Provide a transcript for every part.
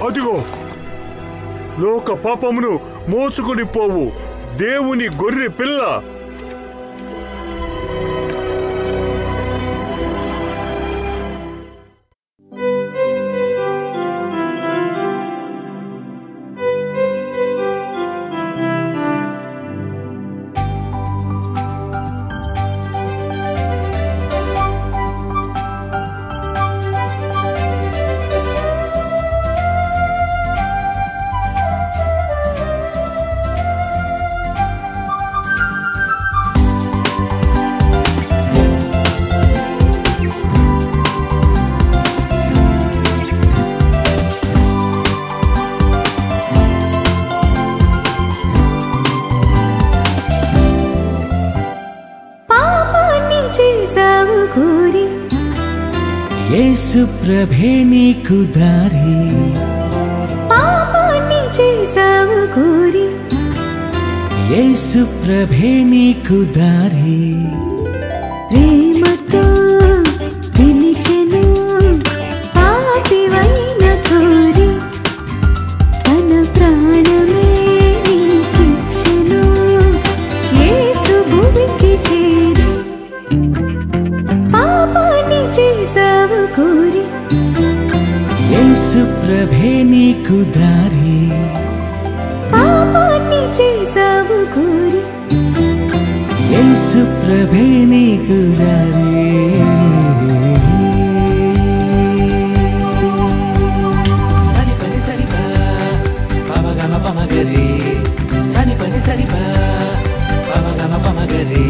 అదిగో లోక పాపమును మోసుకొని పోవు దేవుని గొర్రె పిల్ల. యేసు ప్రభే నీకు దారి, పాపాన్ని చేసావు కోరి. యేసు ప్రభే నీకు దారి, ప్రేమతో పిలిచెను పాపివైన కోరి. తన ప్రాణమే నీకిచ్చెను యేసు భూమికి చేరి. పాపాన్ని చేసావు కోరి. యేసు ప్రభే నీకు దారి, పాపాన్ని చేసావు కోరి. యేసు ప్రభే నీకు దారి. సని పని సరిపా పమగమ పమగరి, సని పని సరిపా పమగమ పమగరి.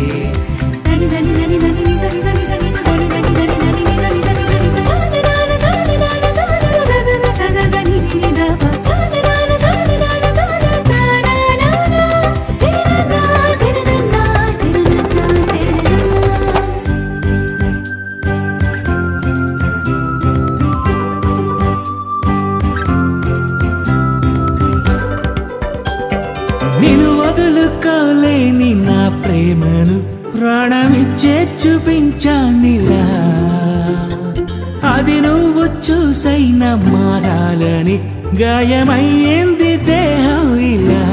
దని దని దని దని ని సని సని సని సని దని దని దని ని సని సని సని సని దని దని దని దని దని దని స స స ని ని ద ప దని దని దని దని దని దని దని తెరనా తెరనా తెరనా తెరనా. నిన్ను వదులుకోలేని నా ప్రేమను ప్రాణమిచ్చే చూపించానిలా. అది నువ్వు చూసైనా మారాలని గాయమయ్యింది దేహం ఇలా.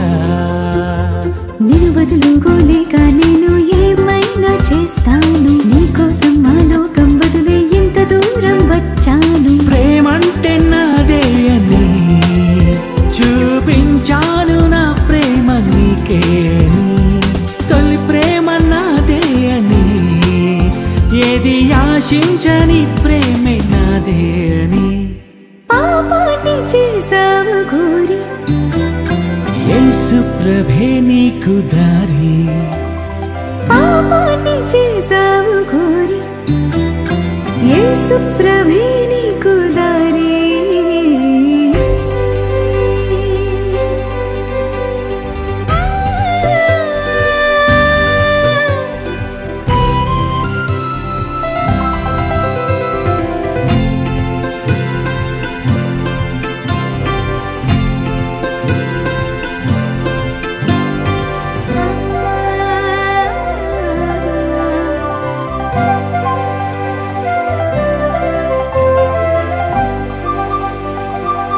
నిన్ను వదులుకోలేక నేను ఏమైనా చేస్తాను. నీకోసం ఆ లోకం వదిలే ఇంత దూరం వచ్చాను. ప్రేమంటే నాదే అని చూపించాను నా ప్రేమ నీకే అని. తొలి ప్రేమ నాదే అని ఏది ఆశించని ప్రేమే నాదే అని. పాపాన్ని చేసావు కోరి. యేసు ప్రభే నీకు దారి, పాపాన్ని చేసావు కోరి. యేసు ప్రభే నీకు దారి.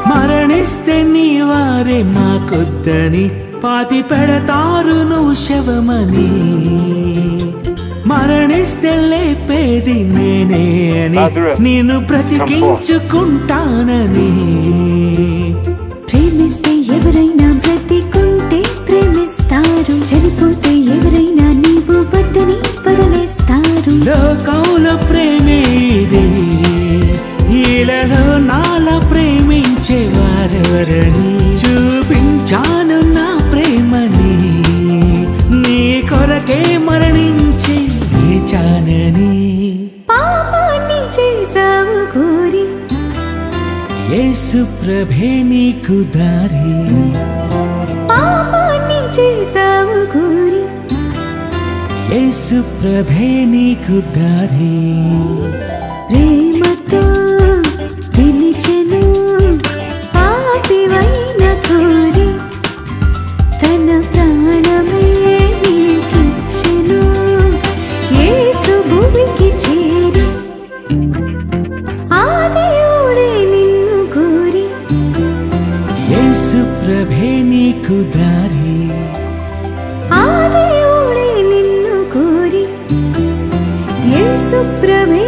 మరణిస్తే నీ వారే మాకొద్దని పాతి పెడతారు నువ్వు శవమని. మరణిస్తే లేపేది నేనే అని నేను బ్రతికించుకుంటానని. ప్రేమిస్తే ఎవరైనా బ్రతికుంటే ప్రేమిస్తారు. చనిపోతే ఎవరైనా నీవు వద్దని వదిలేస్తారు. లోకంలో ప్రేమే ఇది, ఈలలో నాలా ప్రేమించేవారెవరని చూపించాను నా ప్రేమని. నీ కొరకే మరణించి లేచానని. పాపాన్ని చేసావు కోరి. యేసు ప్రభే నీకు దారి, పాపాన్ని చేసావు కోరి. యేసు ప్రభే నీకు దారి. ప్రేమతో పిలిచెను పాపివైన కోరి. తన ప్రాణమే నీకిచ్చెను యేసు భూమికి చేరి. ఆ దేవుడే నిన్ను కోరి. నీకు దారి ఆ దేవుడే నిన్ను కోరి యేసు ప్రభే